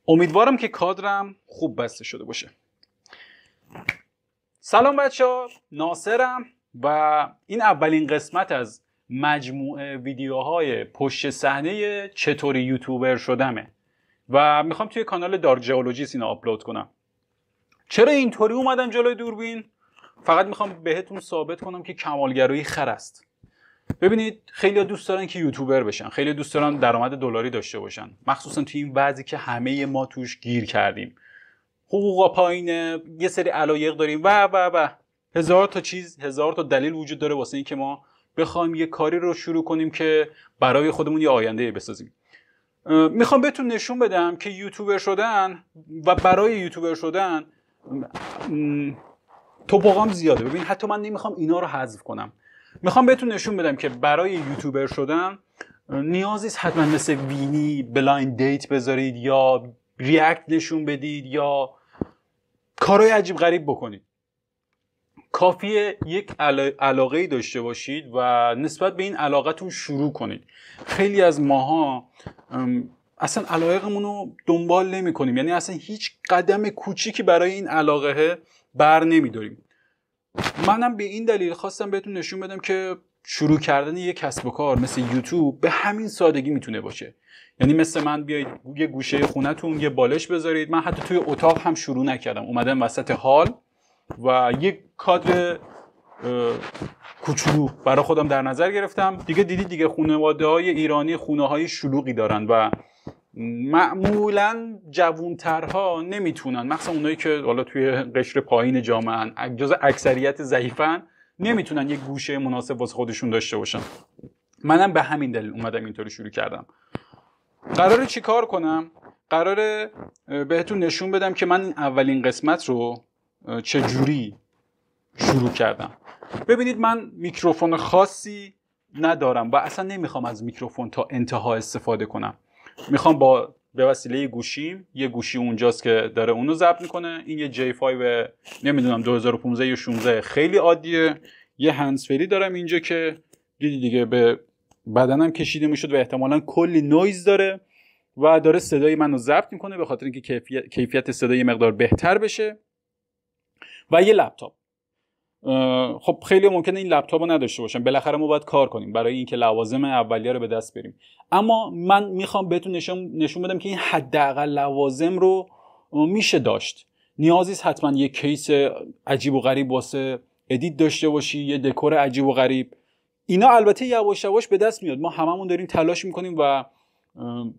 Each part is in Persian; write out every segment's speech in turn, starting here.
امیدوارم که کادرم خوب بسته شده باشه. سلام بچه‌ها، ناصرم و این اولین قسمت از مجموعه ویدیوهای پشت صحنه چطوری یوتیوبر شدمه و میخوام توی کانال دارک ژئولوژیست اینو آپلود کنم. چرا اینطوری اومدم جلوی دوربین؟ فقط میخوام بهتون ثابت کنم که کمالگرایی خر است. ببینید، خیلی دوست دارن که یوتیوبر بشن، خیلی دوست دارن درآمد دلاری داشته باشن، مخصوصا توی این وضعی که همه ما توش گیر کردیم. حقوقا پایینه، یه سری علایق داریم و هزار تا چیز، هزار تا دلیل وجود داره واسه این که ما بخوایم یه کاری رو شروع کنیم که برای خودمون یه آینده بسازیم. میخوام بهتون نشون بدم که یوتیوبر شدن و برای یوتیوبر شدن توپقام زیاده. ببین، حتی من نمیخوام اینا رو حذف کنم. میخوام بهتون نشون بدم که برای یوتیوبر شدن نیازی نیست حتما مثل وینی بلایند دیت بذارید یا ریاکت نشون بدید یا کارهای عجیب غریب بکنید. کافیه یک علاقه‌ای داشته باشید و نسبت به این علاقتون شروع کنید. خیلی از ماها اصلا علایقمون رو دنبال نمی کنیم، یعنی اصلا هیچ قدم کوچیکی برای این علاقه بر نمیداریم. منم به این دلیل خواستم بهتون نشون بدم که شروع کردن یک کسب و کار مثل یوتیوب به همین سادگی میتونه باشه. یعنی مثل من بیایید یه گوشه خونتون یه بالش بذارید. من حتی توی اتاق هم شروع نکردم، اومدم وسط هال و یک کادر کوچولو برای خودم در نظر گرفتم. دیگه دیدید دیگه خانواده‌های ایرانی خونه‌های شلوغی دارن و معمولاً جوان‌ترها نمیتونن، مخصوصا اونایی که حالا توی قشر پایین جامعه جز اکثریت ضعیفن، نمیتونن یک گوشه مناسب واسه خودشون داشته باشن. منم به همین دلیل اومدم اینطوری شروع کردم. قراره چی کار کنم؟ قراره بهتون نشون بدم که من اولین قسمت رو چجوری شروع کردم. ببینید، من میکروفون خاصی ندارم و اصلا نمیخوام از میکروفون تا انتها استفاده کنم. میخوام به وسیله گوشیم، یه گوشی اونجاست که داره اونو ضبط میکنه، این یه J5 نمیدونم 2015 یا 16 خیلی عادیه. یه هندزفری دارم اینجا که دیگه به بدنم کشیده میشد و احتمالاً کلی نویز داره و داره صدای منو ضبط میکنه به خاطر اینکه کیفیت صدای یه مقدار بهتر بشه. و یه لپتاپ. خب خیلی ممکنه این لپتاپ رو نداشته باشن، بالاخره ما باید کار کنیم برای اینکه لوازم اولیه رو به دست بریم. اما من میخوام بهتون نشون بدم که این حداقل لوازم رو میشه داشت. نیازی نیست حتما یه کیس عجیب و غریب واسه ادیت داشته باشی، یه دکور عجیب و غریب. اینا البته یواش یواش به دست میاد، ما هممون داریم تلاش میکنیم و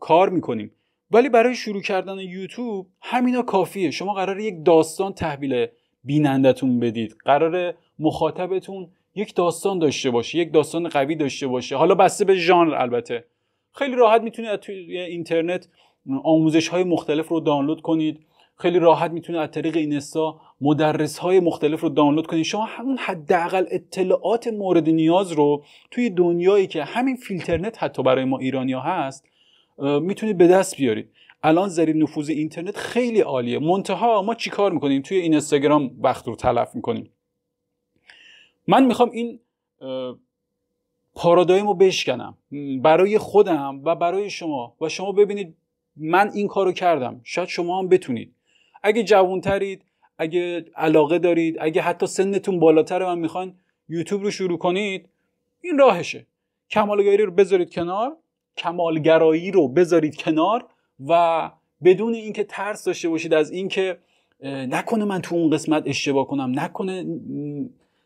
کار میکنیم، ولی برای شروع کردن یوتیوب همینا کافیه. شما قراره یک داستان تحویل بینندتون بدید، قراره مخاطبتون یک داستان داشته باشه، یک داستان قوی داشته باشه، حالا بسته به ژانر. البته خیلی راحت میتونید از توی اینترنت آموزش‌های مختلف رو دانلود کنید، خیلی راحت میتونید از طریق اینستا مدرس‌های مختلف رو دانلود کنید. شما همون حداقل اطلاعات مورد نیاز رو توی دنیایی که همین فیلترنت حتی برای ما ایرانی‌ها هست میتونید به دست بیارید. الان ذریع نفوذ اینترنت خیلی عالیه، منتها ما چی کار میکنیم؟ توی این اینستاگرام وقت رو تلف میکنیم. من میخوام این پارادایم رو بشکنم برای خودم و برای شما و شما ببینید من این کارو کردم، شاید شما هم بتونید. اگه جوانترید، اگه علاقه دارید، اگه حتی سنتون بالاتره و میخواین یوتیوب رو شروع کنید، این راهشه. کمالگرایی رو بذارید کنار و بدون اینکه ترس داشته باشید از اینکه نکنه من تو اون قسمت اشتباه کنم، نکنه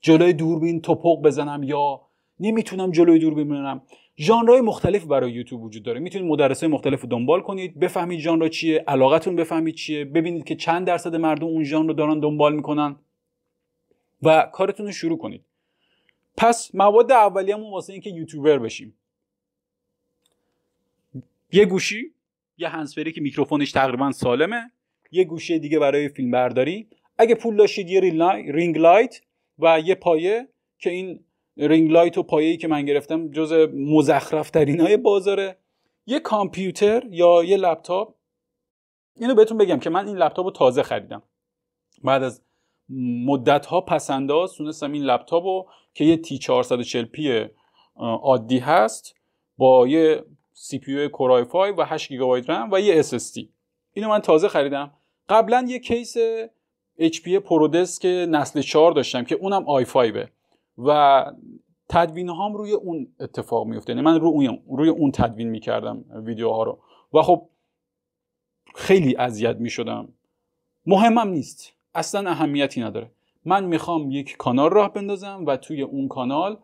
جلوی دوربین توپق بزنم یا نمیتونم جلوی دوربین بزنم. ژانرهای مختلف برای یوتیوب وجود داره. میتونید مدرسای مختلف رو دنبال کنید، بفهمید ژانر چیه، علاقتون بفهمید چیه، ببینید که چند درصد مردم اون ژانر رو دارن دنبال میکنن و کارتون رو شروع کنید. پس مواد اولیه‌مون واسه اینکه یوتیوبر بشیم: یه گوشی، یه هندزفری که میکروفونش تقریبا سالمه، یه گوشی دیگه برای فیلم برداری، اگه پول داشتید یه رینگ لایت و یه پایه که این رینگ لایت و پایه‌ای که من گرفتم جز مزخرف ترینای بازاره، یه کامپیوتر یا یه لپتاپ. اینو بهتون بگم که من این لپتاپو تازه خریدم، بعد از مدت‌ها پسنداز تونستم این لپتاپو که یه T440p عادی هست با یه CPU کورای 5 و 8 گیگابایت رم و یه SSD، اینو من تازه خریدم. قبلا یه کیس HP پرودسک نسل 4 داشتم که اونم i5 و تدوین هام روی اون اتفاق میفته. یعنی من روی اون تدوین میکردم ویدیوها رو و خب خیلی اذیت میشدم. مهمم نیست، اصلا اهمیتی نداره. من میخوام یک کانال راه بندازم و توی اون کانال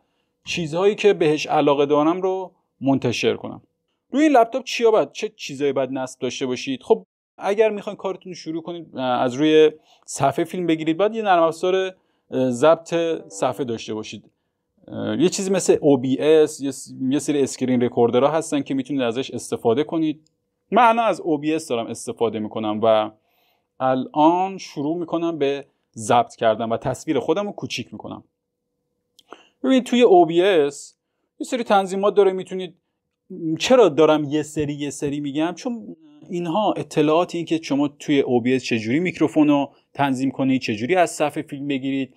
چیزهایی که بهش علاقه دارم رو منتشر کنم. روی این لپتاپ چه چیزایی باید نصب داشته باشید؟ خب اگر میخواین کارتون رو شروع کنید از روی صفحه فیلم بگیرید، باید یه نرم افزار ضبط صفحه داشته باشید. یه چیزی مثل OBS، یه سری اسکرین رکوردرها هستن که میتونید ازش استفاده کنید. من الان از OBS دارم استفاده میکنم و الان شروع میکنم به ضبط کردن و تصویر خودم رو کوچیک میکنم. ببینید توی OBS یه سری تنظیمات داره. میتونید، چرا دارم یه سری میگم؟ چون اینها اطلاعاتی این که شما توی OBS چجوری میکروفون رو تنظیم کنید، چجوری از صفحه فیلم بگیرید،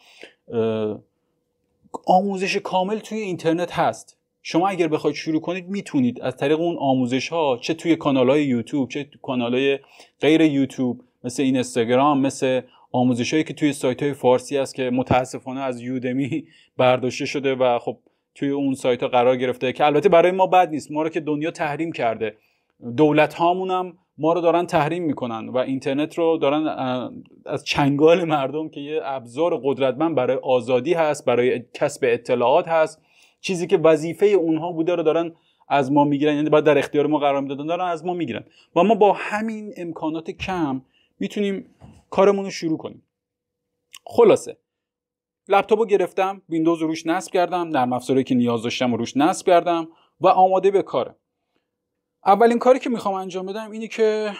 آموزش کامل توی اینترنت هست. شما اگر بخواید شروع کنید میتونید از طریق اون آموزش ها، چه توی کانال های یوتیوب چه کانال های غیر یوتیوب مثل اینستاگرام، مثل آموزش هایی که توی سایت های فارسی هست که متاسفانه از یودمی برداشته شده و خب توی اون سایت ها قرار گرفته، که البته برای ما بد نیست. ما رو که دنیا تحریم کرده، دولت هامون هم ما رو دارن تحریم میکنن و اینترنت رو دارن از چنگال مردم که یه ابزار قدرتمند برای آزادی هست، برای کسب اطلاعات هست، چیزی که وظیفه اونها بوده رو دارن از ما میگیرن. یعنی باید در اختیار ما قرار میدادن، دارن از ما میگیرن و ما با همین امکانات کم میتونیم کارمون رو شروع کنیم. خلاصه لپتاپو گرفتم، ویندوز رو روش نصب کردم، نرم افزاری که نیاز داشتم رو روش نصب کردم و آماده به کاره. اولین کاری که میخوام انجام بدم اینه که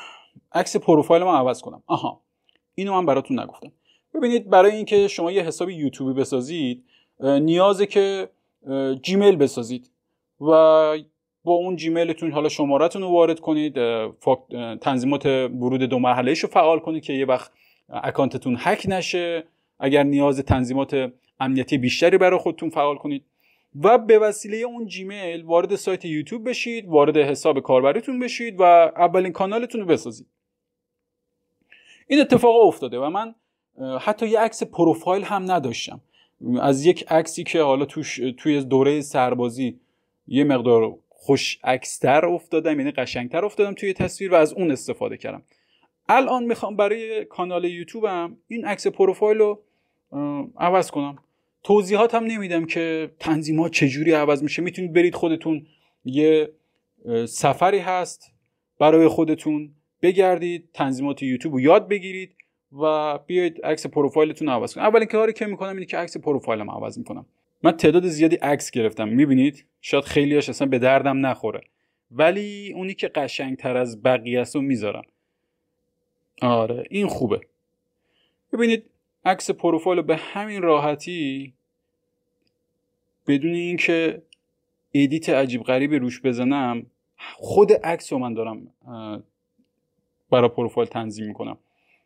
عکس پروفایلمو عوض کنم. اینو من براتون نگفتم. ببینید، برای اینکه شما یه حساب یوتیوبی بسازید نیازه که جیمیل بسازید و با اون جیمیلتون حالا شماره‌تون رو وارد کنید، تنظیمات ورود 2 مرحله‌ایش رو فعال کنید که یه وقت اکانتتون هک نشه. اگر نیاز تنظیمات امنیتی بیشتری برای خودتون فعال کنید و به وسیله اون جیمیل وارد سایت یوتیوب بشید، وارد حساب کاربریتون بشید و اولین کانالتون رو بسازید. این اتفاق افتاده و من حتی یه عکس پروفایل هم نداشتم. از یک عکسی که حالا توی دوره سربازی یه مقدار خوش عکس‌تر افتادم، یعنی قشنگتر افتادم توی تصویر و از اون استفاده کردم. الان میخوام برای کانال یوتیوبم این عکس پروفایل رو عوض کنم. توضیحات هم نمیدم که تنظیمات چجوری عوض میشه. میتونید برید خودتون، یه سفری هست برای خودتون، بگردید تنظیمات یوتیوب رو یاد بگیرید و بیاید عکس پروفایلتون رو عوض کنید. اولین کاری که میکنم اینه که عکس پروفایلم عوض میکنم. من تعداد زیادی عکس گرفتم، میبینید شاید خیلیاش اصلا به دردم نخوره، ولی اونی که قشنگتر از بقیه است رو میذارم. آره این خوبه. ببینید عکس پروفایل رو به همین راحتی بدون اینکه ادیت عجیب غریبی روش بزنم، خود عکس رو من دارم برای پروفایل تنظیم میکنم.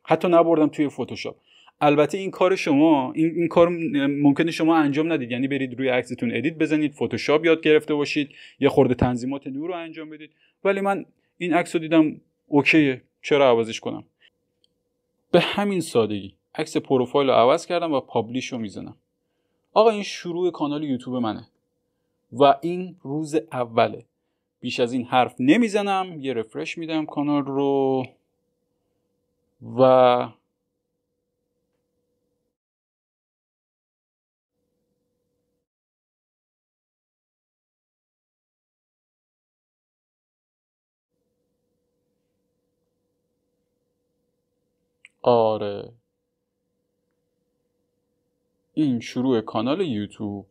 حتی نبردم توی فتوشاپ. البته این کار شما این کار ممکنه شما انجام ندید، یعنی برید روی عکستون ادیت بزنید، فتوشاپ یاد گرفته باشید، یه خورده تنظیمات نور رو انجام بدید. ولی من این عکس رو دیدم اوکیه، چرا عوضش کنم؟ به همین سادگی عکس پروفایل رو عوض کردم و پابلیش رو میزنم. آقا این شروع کانال یوتیوب منه و این روز اوله. بیش از این حرف نمیزنم، یه رفرش میدم کانال رو و آره این شروع کانال یوتیوب.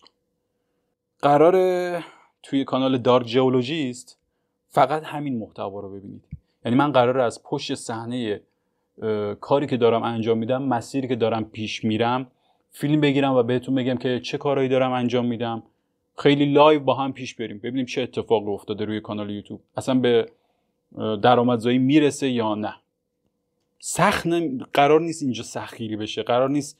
قراره توی کانال دارک جئولوژیست فقط همین محتوا رو ببینید. یعنی من قراره از پشت صحنه کاری که دارم انجام میدم، مسیری که دارم پیش میرم، فیلم بگیرم و بهتون بگم که چه کارهایی دارم انجام میدم. خیلی لایو با هم پیش بریم، ببینیم چه اتفاقی افتاده روی کانال یوتیوب، اصلا به درآمدزایی میرسه یا نه. قرار نیست اینجا سختگیری بشه، قرار نیست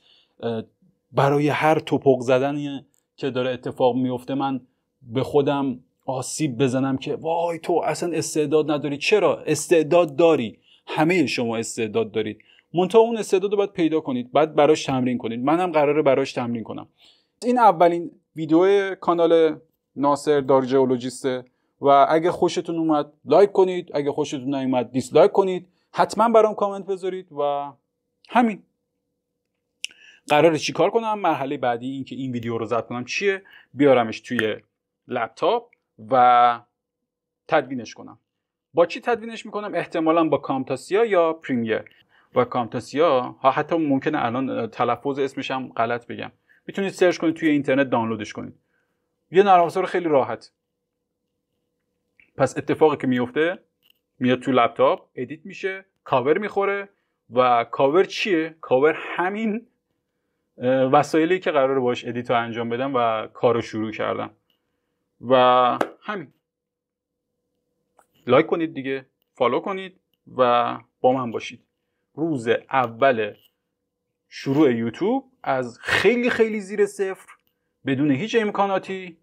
برای هر توپق زدنی که داره اتفاق میفته من به خودم آسیب بزنم که وای تو اصلا استعداد نداری. چرا؟ استعداد داری. همه شما استعداد دارید، منتها اون استعداد رو باید پیدا کنید، بعد براش تمرین کنید. منم قراره براش تمرین کنم. این اولین ویدیو کانال ناصر دارجئولوژیسته و اگه خوشتون اومد لایک کنید، اگه خوشتون نیومد دیسلایک کنید، حتما برام کامنت بذارید و همین. قراره چی کار کنم؟ مرحله بعدی این که این ویدیو رو ضبط کنم چیه؟ بیارمش توی لپتاپ و تدوینش کنم. با چی تدوینش میکنم؟ احتمالاً با کامتاسیا یا پریمیر. با کامتاسیا حتی ممکنه الان تلفظ اسمش هم غلط بگم، میتونید سرچ کنید توی اینترنت دانلودش کنید. یه نرم افزار خیلی راحت. پس اتفاقی که میفته میاد تو لپتاپ، ادیت میشه، کاور میخوره. و کاور چیه؟ کاور همین وسایلی که قراره باش ادیت رو انجام بدم و کارو شروع کردم. و همین. لایک کنید دیگه، فالو کنید و با من باشید. روز اول شروع یوتیوب از خیلی خیلی زیر صفر بدون هیچ امکاناتی